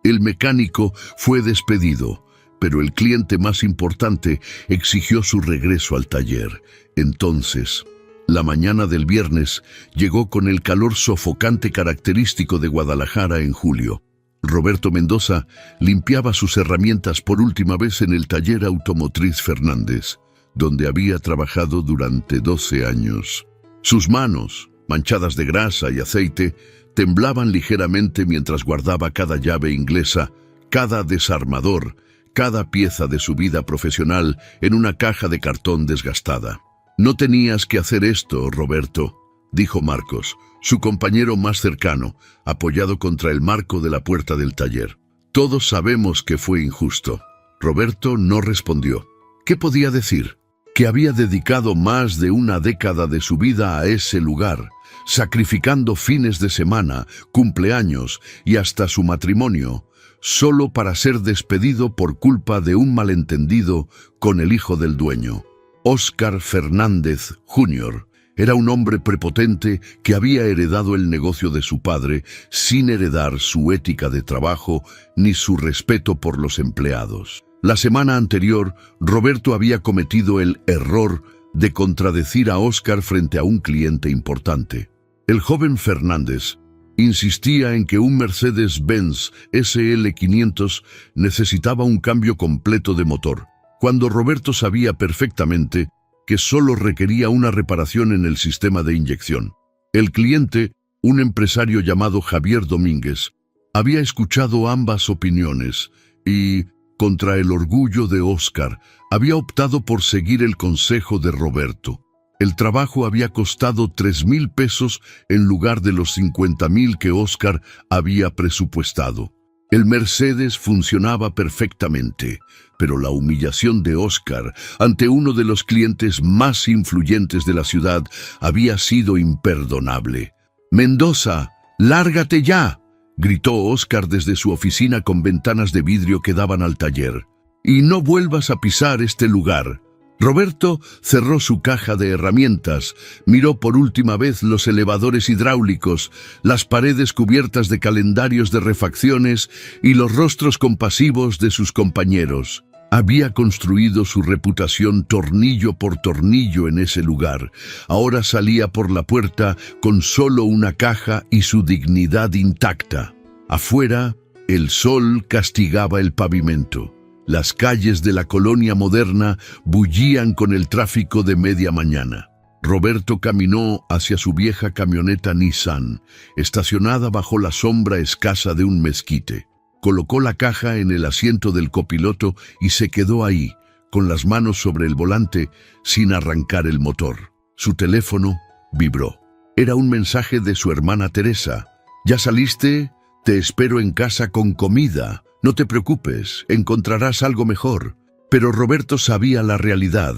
El mecánico fue despedido, pero el cliente más importante exigió su regreso al taller. Entonces, la mañana del viernes llegó con el calor sofocante característico de Guadalajara en julio. Roberto Mendoza limpiaba sus herramientas por última vez en el taller automotriz Fernández, donde había trabajado durante 12 años. Sus manos, manchadas de grasa y aceite, temblaban ligeramente mientras guardaba cada llave inglesa, cada desarmador, cada pieza de su vida profesional en una caja de cartón desgastada. «No tenías que hacer esto, Roberto», dijo Marcos, su compañero más cercano, apoyado contra el marco de la puerta del taller. «Todos sabemos que fue injusto». Roberto no respondió. ¿Qué podía decir? Que había dedicado más de una década de su vida a ese lugar, sacrificando fines de semana, cumpleaños y hasta su matrimonio, solo para ser despedido por culpa de un malentendido con el hijo del dueño. Óscar Fernández Jr. era un hombre prepotente que había heredado el negocio de su padre sin heredar su ética de trabajo ni su respeto por los empleados. La semana anterior, Roberto había cometido el error de contradecir a Óscar frente a un cliente importante. El joven Fernández insistía en que un Mercedes-Benz SL500 necesitaba un cambio completo de motor, cuando Roberto sabía perfectamente que solo requería una reparación en el sistema de inyección. El cliente, un empresario llamado Javier Domínguez, había escuchado ambas opiniones y, contra el orgullo de Óscar, había optado por seguir el consejo de Roberto. El trabajo había costado 3,000 pesos en lugar de los 50,000 que Óscar había presupuestado. El Mercedes funcionaba perfectamente, pero la humillación de Óscar ante uno de los clientes más influyentes de la ciudad había sido imperdonable. «Mendoza, lárgate ya», gritó Óscar desde su oficina con ventanas de vidrio que daban al taller. «Y no vuelvas a pisar este lugar». Roberto cerró su caja de herramientas, miró por última vez los elevadores hidráulicos, las paredes cubiertas de calendarios de refacciones y los rostros compasivos de sus compañeros. Había construido su reputación tornillo por tornillo en ese lugar. Ahora salía por la puerta con solo una caja y su dignidad intacta. Afuera, el sol castigaba el pavimento. Las calles de la colonia moderna bullían con el tráfico de media mañana. Roberto caminó hacia su vieja camioneta Nissan, estacionada bajo la sombra escasa de un mezquite. Colocó la caja en el asiento del copiloto y se quedó ahí, con las manos sobre el volante, sin arrancar el motor. Su teléfono vibró. Era un mensaje de su hermana Teresa. «¿Ya saliste? Te espero en casa con comida. No te preocupes, encontrarás algo mejor». Pero Roberto sabía la realidad.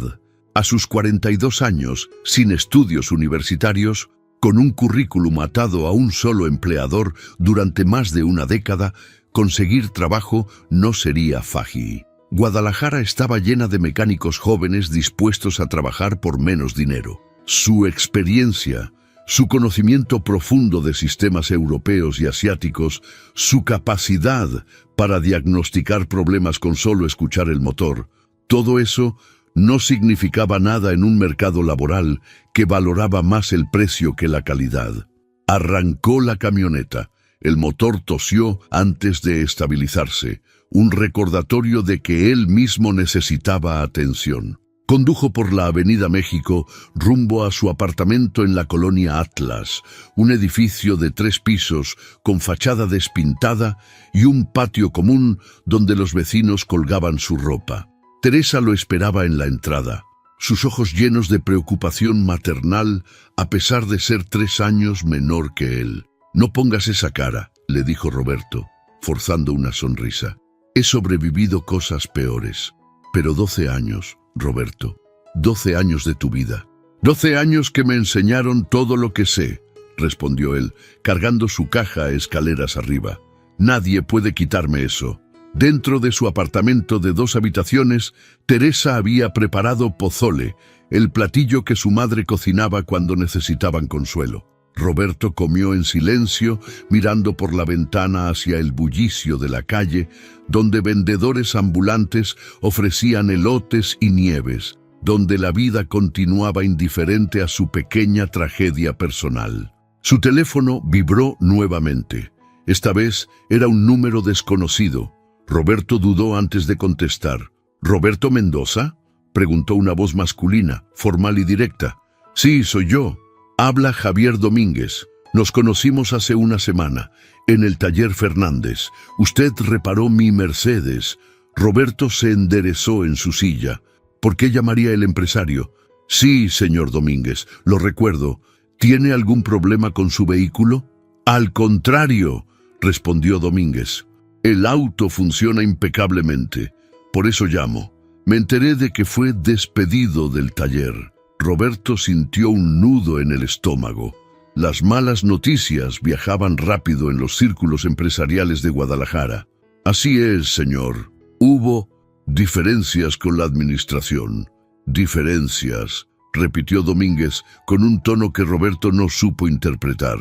A sus 42 años, sin estudios universitarios, con un currículum atado a un solo empleador durante más de una década, conseguir trabajo no sería fácil. Guadalajara estaba llena de mecánicos jóvenes dispuestos a trabajar por menos dinero. Su experiencia, su conocimiento profundo de sistemas europeos y asiáticos, su capacidad para diagnosticar problemas con solo escuchar el motor, todo eso no significaba nada en un mercado laboral que valoraba más el precio que la calidad. Arrancó la camioneta. El motor tosió antes de estabilizarse, un recordatorio de que él mismo necesitaba atención. Condujo por la Avenida México rumbo a su apartamento en la colonia Atlas, un edificio de 3 pisos con fachada despintada y un patio común donde los vecinos colgaban su ropa. Teresa lo esperaba en la entrada, sus ojos llenos de preocupación maternal a pesar de ser 3 años menor que él. «No pongas esa cara», le dijo Roberto, forzando una sonrisa. «He sobrevivido cosas peores, pero 12 años, Roberto, 12 años de tu vida. 12 años que me enseñaron todo lo que sé», respondió él, cargando su caja escaleras arriba. «Nadie puede quitarme eso». Dentro de su apartamento de 2 habitaciones, Teresa había preparado pozole, el platillo que su madre cocinaba cuando necesitaban consuelo. Roberto comió en silencio, mirando por la ventana hacia el bullicio de la calle, donde vendedores ambulantes ofrecían elotes y nieves, donde la vida continuaba indiferente a su pequeña tragedia personal. Su teléfono vibró nuevamente. Esta vez era un número desconocido. Roberto dudó antes de contestar. ¿Roberto Mendoza?, preguntó una voz masculina, formal y directa. Sí, soy yo. Habla Javier Domínguez. Nos conocimos hace una semana, en el taller Fernández. Usted reparó mi Mercedes. Roberto se enderezó en su silla. ¿Por qué llamaría el empresario? Sí, señor Domínguez, lo recuerdo. ¿Tiene algún problema con su vehículo? Al contrario, respondió Domínguez. El auto funciona impecablemente. Por eso llamo. Me enteré de que fue despedido del taller. Roberto sintió un nudo en el estómago. Las malas noticias viajaban rápido en los círculos empresariales de Guadalajara. Así es, señor. Hubo diferencias con la administración. Diferencias, repitió Domínguez con un tono que Roberto no supo interpretar.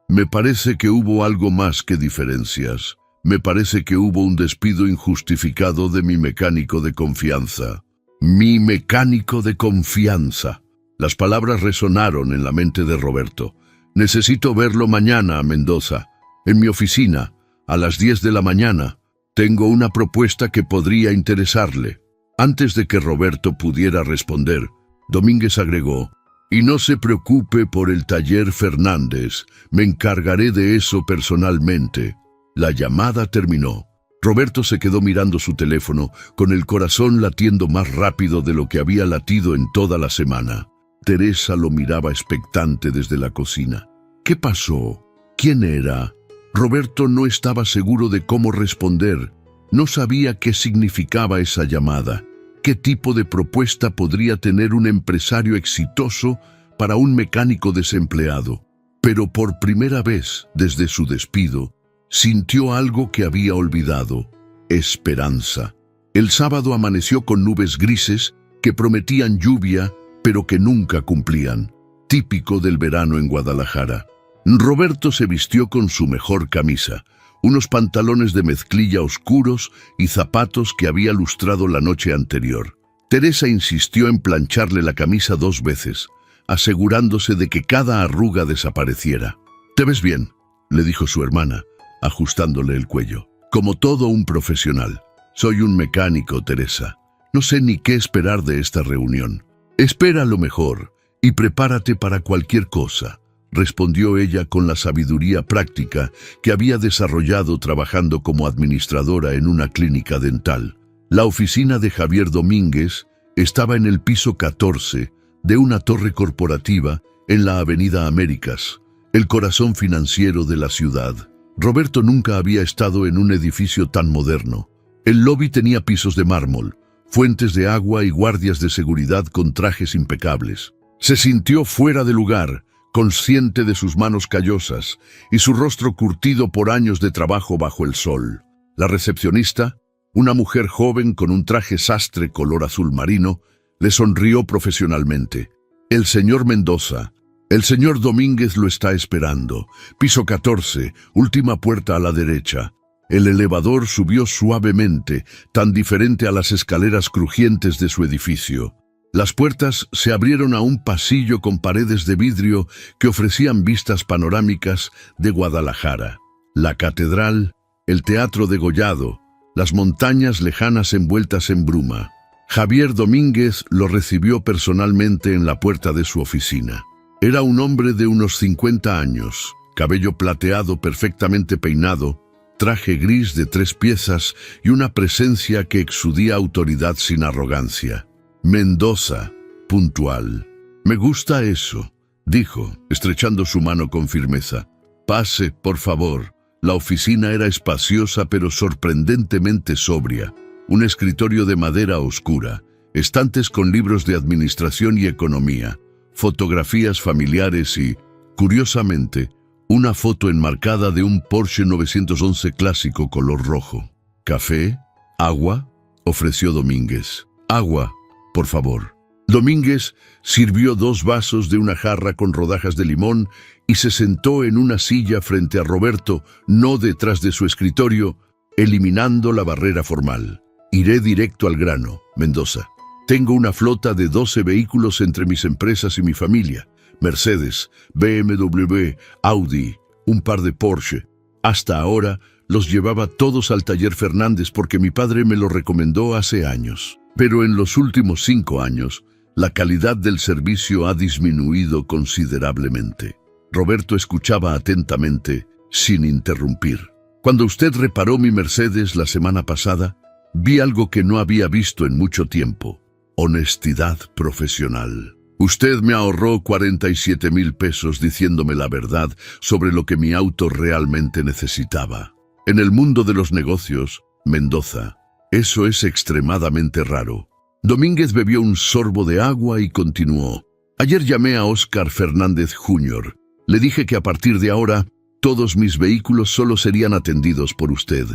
Me parece que hubo algo más que diferencias. Me parece que hubo un despido injustificado de mi mecánico de confianza. Mi mecánico de confianza. Las palabras resonaron en la mente de Roberto. Necesito verlo mañana, Mendoza. En mi oficina, a las 10 de la mañana. Tengo una propuesta que podría interesarle. Antes de que Roberto pudiera responder, Domínguez agregó, y no se preocupe por el taller Fernández, me encargaré de eso personalmente. La llamada terminó. Roberto se quedó mirando su teléfono, con el corazón latiendo más rápido de lo que había latido en toda la semana. Teresa lo miraba expectante desde la cocina. ¿Qué pasó? ¿Quién era? Roberto no estaba seguro de cómo responder. No sabía qué significaba esa llamada. ¿Qué tipo de propuesta podría tener un empresario exitoso para un mecánico desempleado? Pero por primera vez, desde su despido, sintió algo que había olvidado: esperanza. El sábado amaneció con nubes grises que prometían lluvia, pero que nunca cumplían. Típico del verano en Guadalajara. Roberto se vistió con su mejor camisa, unos pantalones de mezclilla oscuros y zapatos que había lustrado la noche anterior. Teresa insistió en plancharle la camisa 2 veces, asegurándose de que cada arruga desapareciera. «¿Te ves bien?», le dijo su hermana, ajustándole el cuello. «Como todo un profesional. Soy un mecánico, Teresa. No sé ni qué esperar de esta reunión. Espera lo mejor y prepárate para cualquier cosa», respondió ella con la sabiduría práctica que había desarrollado trabajando como administradora en una clínica dental. La oficina de Javier Domínguez estaba en el piso 14 de una torre corporativa en la Avenida Américas, el corazón financiero de la ciudad. Roberto nunca había estado en un edificio tan moderno. El lobby tenía pisos de mármol, fuentes de agua y guardias de seguridad con trajes impecables. Se sintió fuera de lugar, consciente de sus manos callosas y su rostro curtido por años de trabajo bajo el sol. La recepcionista, una mujer joven con un traje sastre color azul marino, le sonrió profesionalmente. «El señor Mendoza, el señor Domínguez lo está esperando. Piso 14, última puerta a la derecha». El elevador subió suavemente, tan diferente a las escaleras crujientes de su edificio. Las puertas se abrieron a un pasillo con paredes de vidrio que ofrecían vistas panorámicas de Guadalajara. La catedral, el teatro degollado, las montañas lejanas envueltas en bruma. Javier Domínguez lo recibió personalmente en la puerta de su oficina. Era un hombre de unos 50 años, cabello plateado perfectamente peinado, traje gris de 3 piezas y una presencia que exudía autoridad sin arrogancia. «Mendoza», puntual. «Me gusta eso», dijo, estrechando su mano con firmeza. «Pase, por favor». La oficina era espaciosa pero sorprendentemente sobria. Un escritorio de madera oscura, estantes con libros de administración y economía, fotografías familiares y, curiosamente, una foto enmarcada de un Porsche 911 clásico color rojo. «¿Café? ¿Agua?», ofreció Domínguez. «Agua, por favor». Domínguez sirvió 2 vasos de una jarra con rodajas de limón y se sentó en una silla frente a Roberto, no detrás de su escritorio, eliminando la barrera formal. Iré directo al grano, Mendoza. Tengo una flota de 12 vehículos entre mis empresas y mi familia. Mercedes, BMW, Audi, un par de Porsche. Hasta ahora los llevaba todos al taller Fernández porque mi padre me lo recomendó hace años. Pero en los últimos 5 años, la calidad del servicio ha disminuido considerablemente. Roberto escuchaba atentamente, sin interrumpir. Cuando usted reparó mi Mercedes la semana pasada, vi algo que no había visto en mucho tiempo: honestidad profesional. Usted me ahorró 47,000 pesos diciéndome la verdad sobre lo que mi auto realmente necesitaba. En el mundo de los negocios, Mendoza, eso es extremadamente raro. Domínguez bebió un sorbo de agua y continuó. Ayer llamé a Óscar Fernández Jr. Le dije que a partir de ahora, todos mis vehículos solo serían atendidos por usted.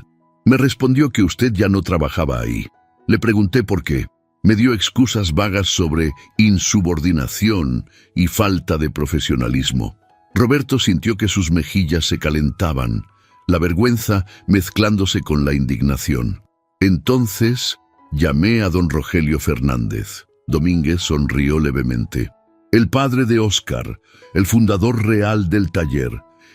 Me respondió que usted ya no trabajaba ahí. Le pregunté por qué. Me dio excusas vagas sobre insubordinación y falta de profesionalismo. Roberto sintió que sus mejillas se calentaban, la vergüenza mezclándose con la indignación. Entonces llamé a don Rogelio Fernández. Domínguez sonrió levemente. El padre de Óscar, el fundador real del taller.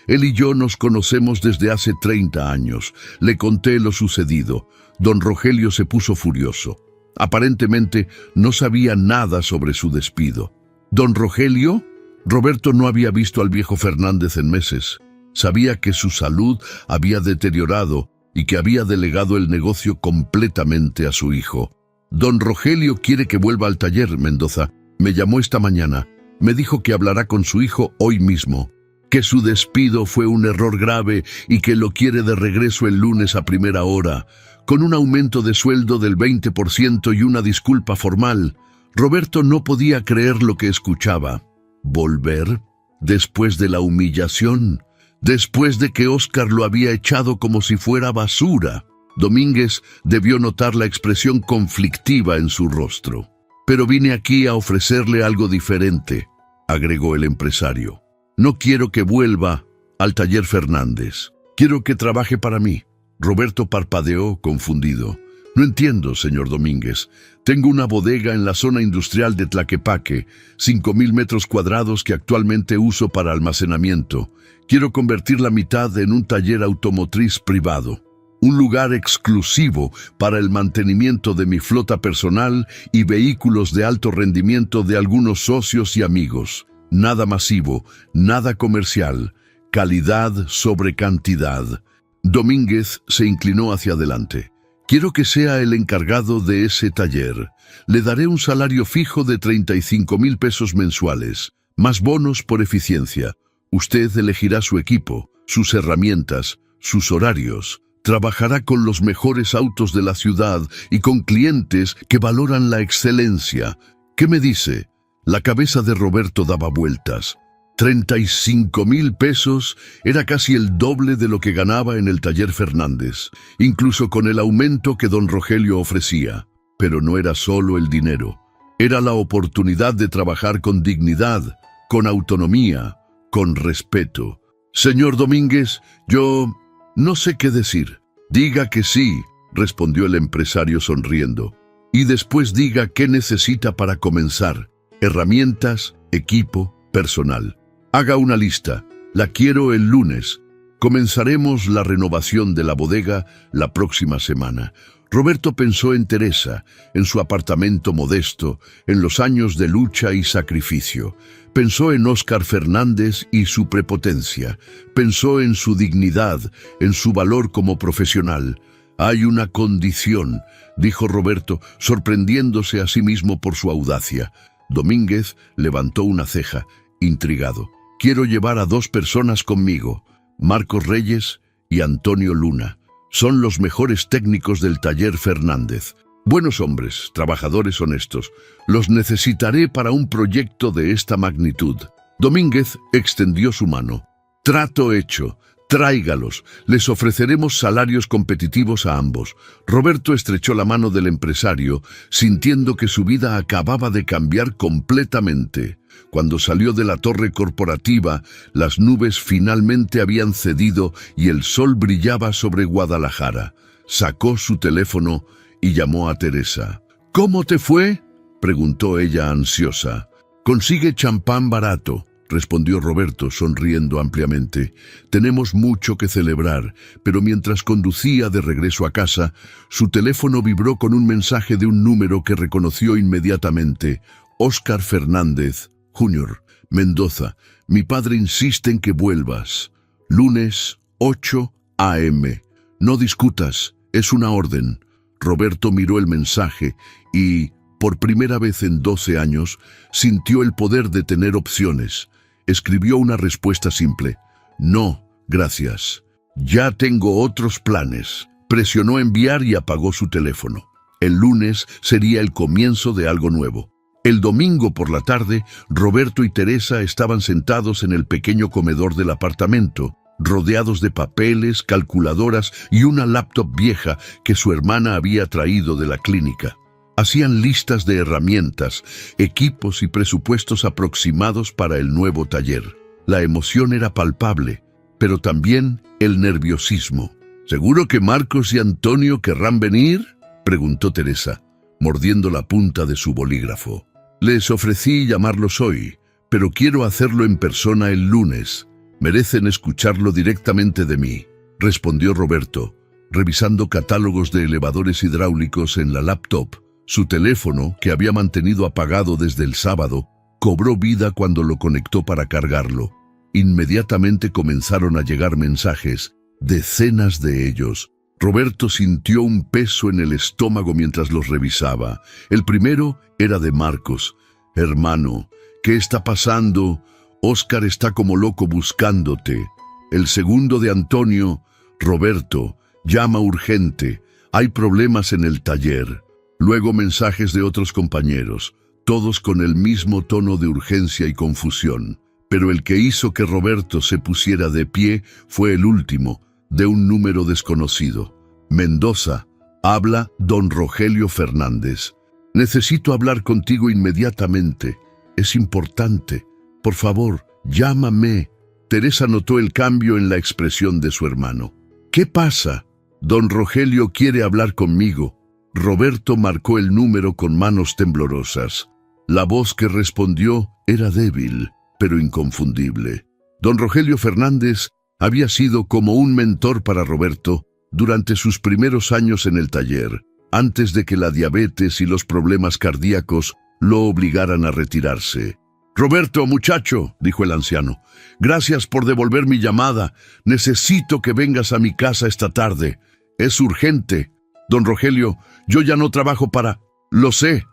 Él y yo nos conocemos desde hace 30 años. Le conté lo sucedido. Don Rogelio se puso furioso. Aparentemente no sabía nada sobre su despido. ¿Don Rogelio? Roberto no había visto al viejo Fernández en meses. Sabía que su salud había deteriorado y que había delegado el negocio completamente a su hijo. Don Rogelio quiere que vuelva al taller, Mendoza. Me llamó esta mañana. Me dijo que hablará con su hijo hoy mismo, que su despido fue un error grave y que lo quiere de regreso el lunes a primera hora, con un aumento de sueldo del 20% y una disculpa formal. Roberto no podía creer lo que escuchaba. ¿Volver? ¿Después de la humillación? ¿Después de que Óscar lo había echado como si fuera basura? Domínguez debió notar la expresión conflictiva en su rostro. Pero vine aquí a ofrecerle algo diferente, agregó el empresario. No quiero que vuelva al taller Fernández. Quiero que trabaje para mí. Roberto parpadeó, confundido. No entiendo, señor Domínguez. Tengo una bodega en la zona industrial de Tlaquepaque, 5,000 metros cuadrados que actualmente uso para almacenamiento. Quiero convertir la mitad en un taller automotriz privado. Un lugar exclusivo para el mantenimiento de mi flota personal y vehículos de alto rendimiento de algunos socios y amigos. Nada masivo, nada comercial, calidad sobre cantidad. Domínguez se inclinó hacia adelante. Quiero que sea el encargado de ese taller. Le daré un salario fijo de 35,000 pesos mensuales, más bonos por eficiencia. Usted elegirá su equipo, sus herramientas, sus horarios. Trabajará con los mejores autos de la ciudad y con clientes que valoran la excelencia. ¿Qué me dice? La cabeza de Roberto daba vueltas. 35,000 pesos era casi el doble de lo que ganaba en el taller Fernández, incluso con el aumento que don Rogelio ofrecía. Pero no era solo el dinero, era la oportunidad de trabajar con dignidad, con autonomía, con respeto. Señor Domínguez, yo no sé qué decir. Diga que sí, respondió el empresario sonriendo. Y después diga qué necesita para comenzar. Herramientas, equipo, personal. Haga una lista. La quiero el lunes. Comenzaremos la renovación de la bodega la próxima semana. Roberto pensó en Teresa, en su apartamento modesto, en los años de lucha y sacrificio. Pensó en Óscar Fernández y su prepotencia. Pensó en su dignidad, en su valor como profesional. Hay una condición, dijo Roberto, sorprendiéndose a sí mismo por su audacia. Domínguez levantó una ceja, intrigado. Quiero llevar a 2 personas conmigo, Marcos Reyes y Antonio Luna. Son los mejores técnicos del taller Fernández. Buenos hombres, trabajadores honestos. Los necesitaré para un proyecto de esta magnitud. Domínguez extendió su mano. Trato hecho. Tráigalos, les ofreceremos salarios competitivos a ambos. Roberto estrechó la mano del empresario, sintiendo que su vida acababa de cambiar completamente. Cuando salió de la torre corporativa, las nubes finalmente habían cedido y el sol brillaba sobre Guadalajara. Sacó su teléfono y llamó a Teresa. «¿Cómo te fue?», preguntó ella ansiosa. «Consigue champán barato», respondió Roberto sonriendo ampliamente. «Tenemos mucho que celebrar», pero mientras conducía de regreso a casa, su teléfono vibró con un mensaje de un número que reconoció inmediatamente. «Óscar Fernández, Jr., Mendoza. Mi padre insiste en que vuelvas. Lunes, 8 a.m. No discutas, es una orden». Roberto miró el mensaje y, por primera vez en 12 años, sintió el poder de tener opciones. Escribió una respuesta simple. «No, gracias. Ya tengo otros planes». Presionó enviar y apagó su teléfono. El lunes sería el comienzo de algo nuevo. El domingo por la tarde, Roberto y Teresa estaban sentados en el pequeño comedor del apartamento, rodeados de papeles, calculadoras y una laptop vieja que su hermana había traído de la clínica. Hacían listas de herramientas, equipos y presupuestos aproximados para el nuevo taller. La emoción era palpable, pero también el nerviosismo. «¿Seguro que Marcos y Antonio querrán venir?», preguntó Teresa, mordiendo la punta de su bolígrafo. «Les ofrecí llamarlos hoy, pero quiero hacerlo en persona el lunes. Merecen escucharlo directamente de mí», respondió Roberto, revisando catálogos de elevadores hidráulicos en la laptop. Su teléfono, que había mantenido apagado desde el sábado, cobró vida cuando lo conectó para cargarlo. Inmediatamente comenzaron a llegar mensajes, decenas de ellos. Roberto sintió un peso en el estómago mientras los revisaba. El primero era de Marcos. «Hermano, ¿qué está pasando? Óscar está como loco buscándote». El segundo de Antonio. «Roberto, llama urgente. Hay problemas en el taller». Luego mensajes de otros compañeros, todos con el mismo tono de urgencia y confusión. Pero el que hizo que Roberto se pusiera de pie fue el último, de un número desconocido. «Mendoza, habla don Rogelio Fernández. Necesito hablar contigo inmediatamente. Es importante. Por favor, llámame». Teresa notó el cambio en la expresión de su hermano. «¿Qué pasa? Don Rogelio quiere hablar conmigo». Roberto marcó el número con manos temblorosas. La voz que respondió era débil, pero inconfundible. Don Rogelio Fernández había sido como un mentor para Roberto durante sus primeros años en el taller, antes de que la diabetes y los problemas cardíacos lo obligaran a retirarse. «Roberto, muchacho», dijo el anciano, «gracias por devolver mi llamada. Necesito que vengas a mi casa esta tarde. Es urgente». «Don Rogelio, yo ya no trabajo para...» Lo sé»,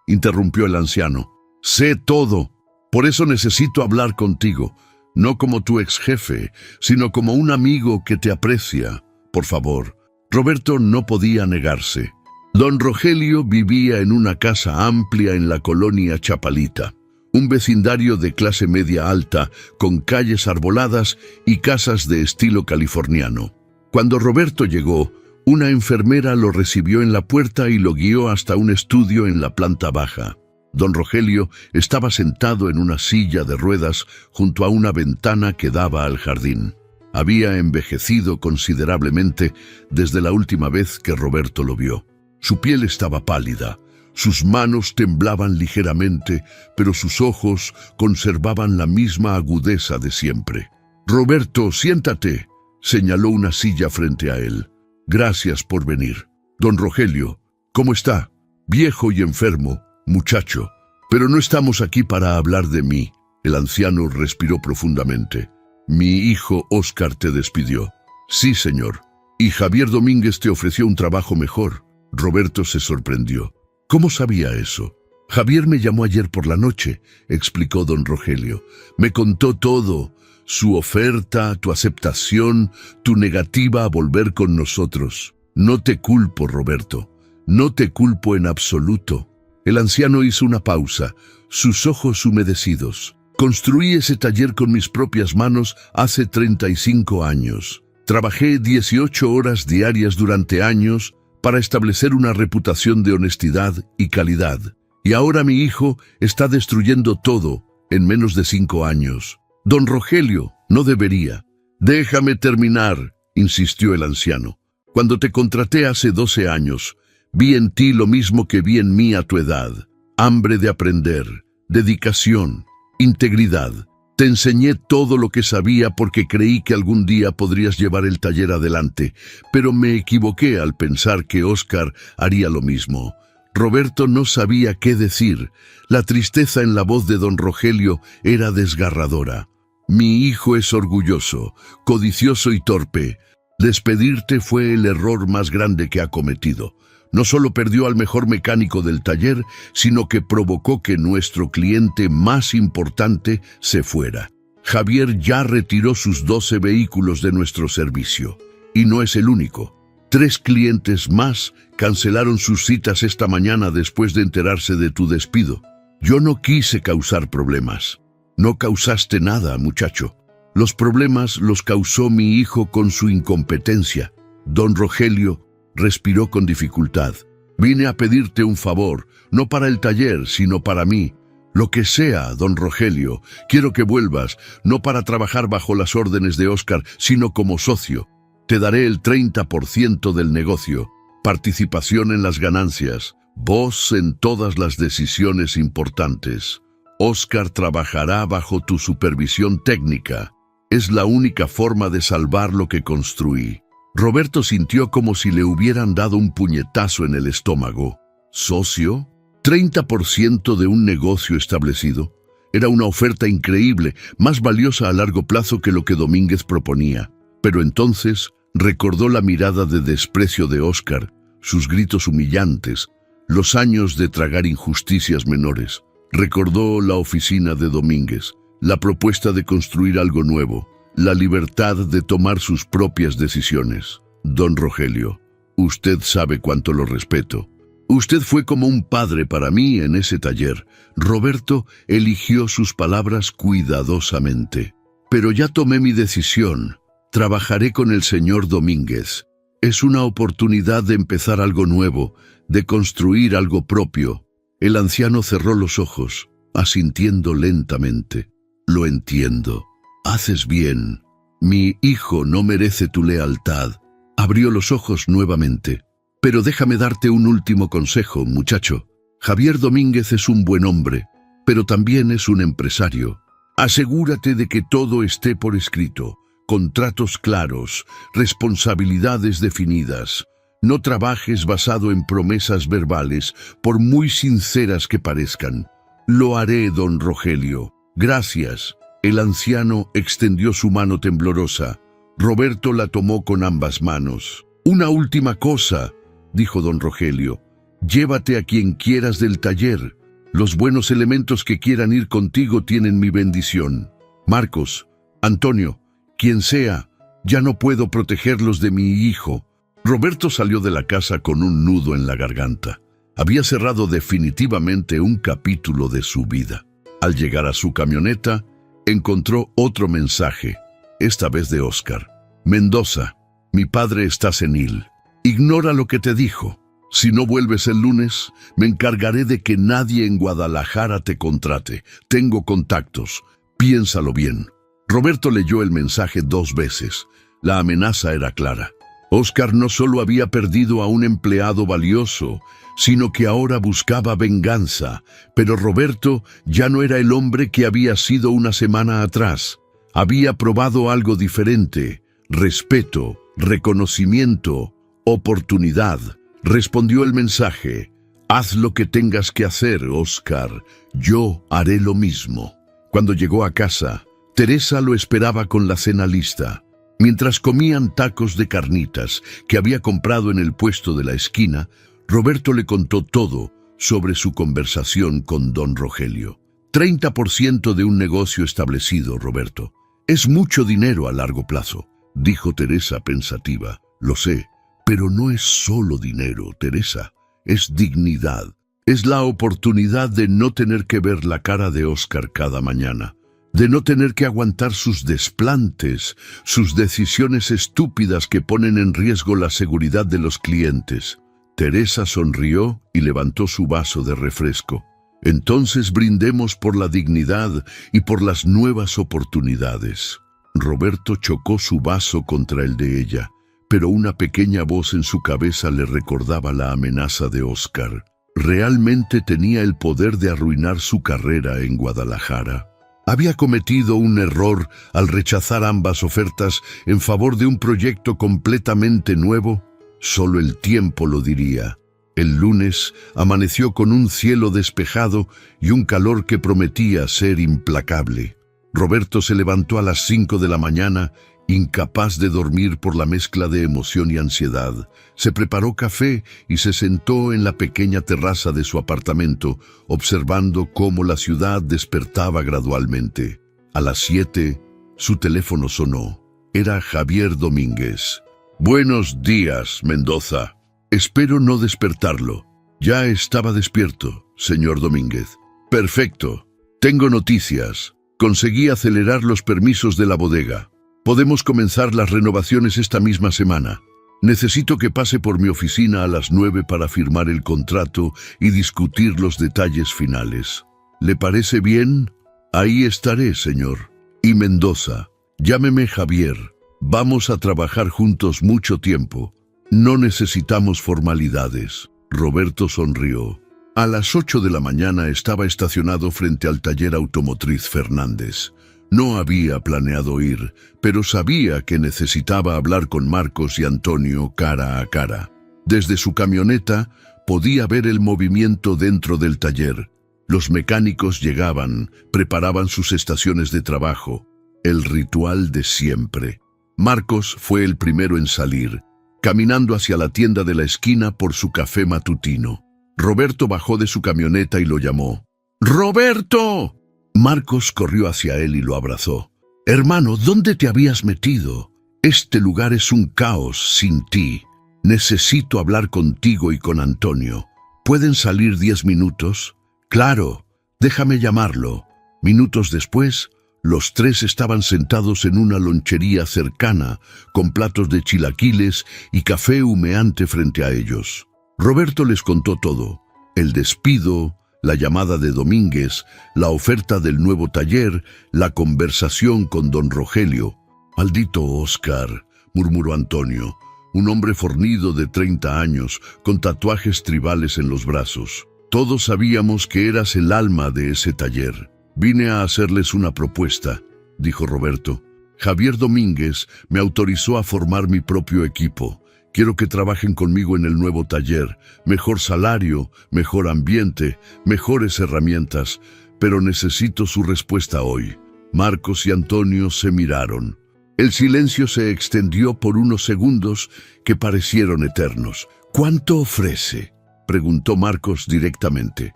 interrumpió el anciano. «Sé todo. Por eso necesito hablar contigo, no como tu ex jefe, sino como un amigo que te aprecia. Por favor». Roberto no podía negarse. Don Rogelio vivía en una casa amplia en la colonia Chapalita, un vecindario de clase media alta, con calles arboladas y casas de estilo californiano. Cuando Roberto llegó, una enfermera lo recibió en la puerta y lo guió hasta un estudio en la planta baja. Don Rogelio estaba sentado en una silla de ruedas junto a una ventana que daba al jardín. Había envejecido considerablemente desde la última vez que Roberto lo vio. Su piel estaba pálida, sus manos temblaban ligeramente, pero sus ojos conservaban la misma agudeza de siempre. «Roberto, siéntate», señaló una silla frente a él. «Gracias por venir. Don Rogelio, ¿cómo está? Viejo y enfermo, muchacho. Pero no estamos aquí para hablar de mí». El anciano respiró profundamente. «Mi hijo Óscar te despidió». «Sí, señor. Y Javier Domínguez te ofreció un trabajo mejor». Roberto se sorprendió. «¿Cómo sabía eso?» «Javier me llamó ayer por la noche», explicó don Rogelio. «Me contó todo. Su oferta, tu aceptación, tu negativa a volver con nosotros. No te culpo, Roberto. No te culpo en absoluto». El anciano hizo una pausa, sus ojos humedecidos. Construí ese taller con mis propias manos hace 35 años. Trabajé 18 horas diarias durante años para establecer una reputación de honestidad y calidad. Y ahora mi hijo está destruyendo todo en menos de 5 años. Don Rogelio, no debería. Déjame terminar, insistió el anciano. Cuando te contraté hace 12 años, vi en ti lo mismo que vi en mí a tu edad. Hambre de aprender, dedicación, integridad. Te enseñé todo lo que sabía porque creí que algún día podrías llevar el taller adelante, pero me equivoqué al pensar que Óscar haría lo mismo. Roberto no sabía qué decir. La tristeza en la voz de don Rogelio era desgarradora. Mi hijo es orgulloso, codicioso y torpe. Despedirte fue el error más grande que ha cometido. No solo perdió al mejor mecánico del taller, sino que provocó que nuestro cliente más importante se fuera. Javier ya retiró sus 12 vehículos de nuestro servicio. Y no es el único. 3 clientes más cancelaron sus citas esta mañana después de enterarse de tu despido. Yo no quise causar problemas. No causaste nada, muchacho. Los problemas los causó mi hijo con su incompetencia. Don Rogelio respiró con dificultad. Vine a pedirte un favor, no para el taller, sino para mí. Lo que sea, don Rogelio, quiero que vuelvas, no para trabajar bajo las órdenes de Óscar, sino como socio. Te daré el 30% del negocio, participación en las ganancias, voz en todas las decisiones importantes. Óscar trabajará bajo tu supervisión técnica. Es la única forma de salvar lo que construí. Roberto sintió como si le hubieran dado un puñetazo en el estómago. ¿Socio? ¿30% de un negocio establecido? Era una oferta increíble, más valiosa a largo plazo que lo que Domínguez proponía. Pero entonces recordó la mirada de desprecio de Óscar, sus gritos humillantes, los años de tragar injusticias menores. Recordó la oficina de Domínguez, la propuesta de construir algo nuevo, la libertad de tomar sus propias decisiones. Don Rogelio, usted sabe cuánto lo respeto. Usted fue como un padre para mí en ese taller. Roberto eligió sus palabras cuidadosamente. Pero ya tomé mi decisión. Trabajaré con el señor Domínguez. Es una oportunidad de empezar algo nuevo, de construir algo propio. El anciano cerró los ojos, asintiendo lentamente. Lo entiendo. Haces bien. Mi hijo no merece tu lealtad. Abrió los ojos nuevamente. Pero déjame darte un último consejo, muchacho. Javier Domínguez es un buen hombre, pero también es un empresario. Asegúrate de que todo esté por escrito, contratos claros, responsabilidades definidas. No trabajes basado en promesas verbales, por muy sinceras que parezcan. Lo haré, don Rogelio. Gracias. El anciano extendió su mano temblorosa. Roberto la tomó con ambas manos. Una última cosa, dijo don Rogelio. Llévate a quien quieras del taller. Los buenos elementos que quieran ir contigo tienen mi bendición. Marcos, Antonio, quien sea, ya no puedo protegerlos de mi hijo. Roberto salió de la casa con un nudo en la garganta. Había cerrado definitivamente un capítulo de su vida. Al llegar a su camioneta, encontró otro mensaje, esta vez de Óscar. Mendoza, mi padre está senil. Ignora lo que te dijo. Si no vuelves el lunes, me encargaré de que nadie en Guadalajara te contrate. Tengo contactos. Piénsalo bien. Roberto leyó el mensaje 2 veces. La amenaza era clara. Óscar no solo había perdido a un empleado valioso, sino que ahora buscaba venganza. Pero Roberto ya no era el hombre que había sido una semana atrás. Había probado algo diferente: respeto, reconocimiento, oportunidad. Respondió el mensaje: haz lo que tengas que hacer, Óscar. Yo haré lo mismo. Cuando llegó a casa, Teresa lo esperaba con la cena lista. Mientras comían tacos de carnitas que había comprado en el puesto de la esquina, Roberto le contó todo sobre su conversación con don Rogelio. 30% de un negocio establecido, Roberto. Es mucho dinero a largo plazo, dijo Teresa pensativa. Lo sé, pero no es solo dinero, Teresa. Es dignidad. Es la oportunidad de no tener que ver la cara de Óscar cada mañana. de no tener que aguantar sus desplantes, sus decisiones estúpidas que ponen en riesgo la seguridad de los clientes. Teresa sonrió y levantó su vaso de refresco. Entonces brindemos por la dignidad y por las nuevas oportunidades. Roberto chocó su vaso contra el de ella, pero una pequeña voz en su cabeza le recordaba la amenaza de Oscar. Realmente tenía el poder de arruinar su carrera en Guadalajara. Había cometido un error al rechazar ambas ofertas en favor de un proyecto completamente nuevo. Solo el tiempo lo diría. El lunes amaneció con un cielo despejado y un calor que prometía ser implacable. Roberto se levantó a las 5 de la mañana, incapaz de dormir por la mezcla de emoción y ansiedad. Se preparó café y se sentó en la pequeña terraza de su apartamento, observando cómo la ciudad despertaba gradualmente. A las 7, su teléfono sonó. Era Javier Domínguez. «Buenos días, Mendoza. Espero no despertarlo». «Ya estaba despierto, señor Domínguez». «Perfecto. Tengo noticias. Conseguí acelerar los permisos de la bodega. Podemos comenzar las renovaciones esta misma semana. Necesito que pase por mi oficina a las 9 para firmar el contrato y discutir los detalles finales. ¿Le parece bien? Ahí estaré, señor. Y Mendoza, llámeme Javier. Vamos a trabajar juntos mucho tiempo. No necesitamos formalidades». Roberto sonrió. A las 8 de la mañana estaba estacionado frente al taller automotriz Fernández. No había planeado ir, pero sabía que necesitaba hablar con Marcos y Antonio cara a cara. Desde su camioneta podía ver el movimiento dentro del taller. Los mecánicos llegaban, preparaban sus estaciones de trabajo. El ritual de siempre. Marcos fue el primero en salir, caminando hacia la tienda de la esquina por su café matutino. Roberto bajó de su camioneta y lo llamó. ¡Roberto! Marcos corrió hacia él y lo abrazó. «Hermano, ¿dónde te habías metido? Este lugar es un caos sin ti. Necesito hablar contigo y con Antonio. ¿Pueden salir 10 minutos?» «Claro, déjame llamarlo». Minutos después, los tres estaban sentados en una lonchería cercana, con platos de chilaquiles y café humeante frente a ellos. Roberto les contó todo: el despido, la llamada de Domínguez, la oferta del nuevo taller, la conversación con don Rogelio. «Maldito Oscar», murmuró Antonio, un hombre fornido de 30 años, con tatuajes tribales en los brazos. «Todos sabíamos que eras el alma de ese taller». «Vine a hacerles una propuesta», dijo Roberto. «Javier Domínguez me autorizó a formar mi propio equipo. Quiero que trabajen conmigo en el nuevo taller. Mejor salario, mejor ambiente, mejores herramientas, pero necesito su respuesta hoy». Marcos y Antonio se miraron. El silencio se extendió por unos segundos que parecieron eternos. «¿Cuánto ofrece?», preguntó Marcos directamente.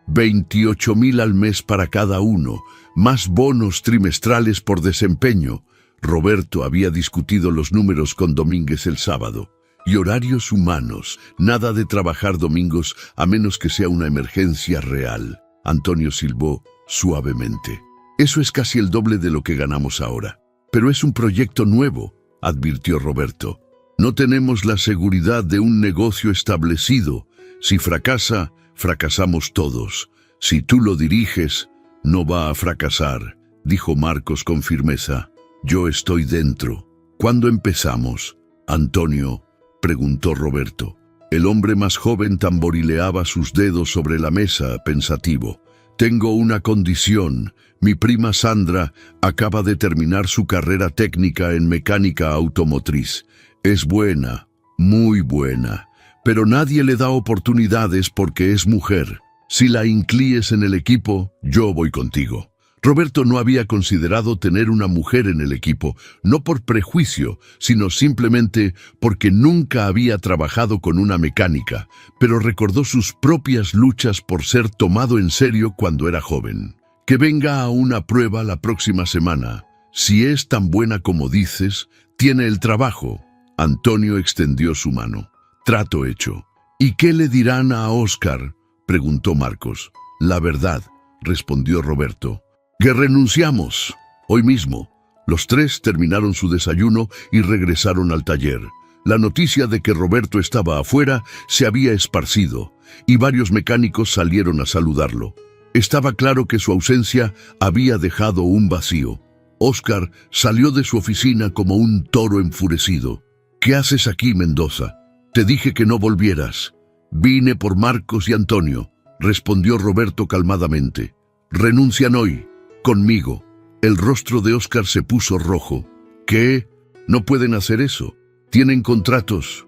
28,000 al mes para cada uno, más bonos trimestrales por desempeño. Roberto había discutido los números con Domínguez el sábado. «Y horarios humanos, nada de trabajar domingos a menos que sea una emergencia real». Antonio silbó suavemente. «Eso es casi el doble de lo que ganamos ahora». «Pero es un proyecto nuevo», advirtió Roberto. «No tenemos la seguridad de un negocio establecido. Si fracasa, fracasamos todos. Si tú lo diriges, no va a fracasar», dijo Marcos con firmeza. «Yo estoy dentro». «¿Cuándo empezamos?» «Antonio», preguntó Roberto. El hombre más joven tamborileaba sus dedos sobre la mesa, pensativo. «Tengo una condición. Mi prima Sandra acaba de terminar su carrera técnica en mecánica automotriz. Es buena, muy buena, pero nadie le da oportunidades porque es mujer. Si la incluyes en el equipo, yo voy contigo». Roberto no había considerado tener una mujer en el equipo, no por prejuicio, sino simplemente porque nunca había trabajado con una mecánica, pero recordó sus propias luchas por ser tomado en serio cuando era joven. «Que venga a una prueba la próxima semana. Si es tan buena como dices, tiene el trabajo». Antonio extendió su mano. «Trato hecho». «¿Y qué le dirán a Oscar?», preguntó Marcos. «La verdad», respondió Roberto. «Que renunciamos». Hoy mismo. Los tres terminaron su desayuno y regresaron al taller. La noticia de que Roberto estaba afuera se había esparcido, y varios mecánicos salieron a saludarlo. Estaba claro que su ausencia había dejado un vacío. Óscar salió de su oficina como un toro enfurecido. «¿Qué haces aquí, Mendoza? Te dije que no volvieras». «Vine por Marcos y Antonio», respondió Roberto calmadamente. «Renuncian hoy, conmigo». El rostro de Óscar se puso rojo. «¿Qué? No pueden hacer eso. Tienen contratos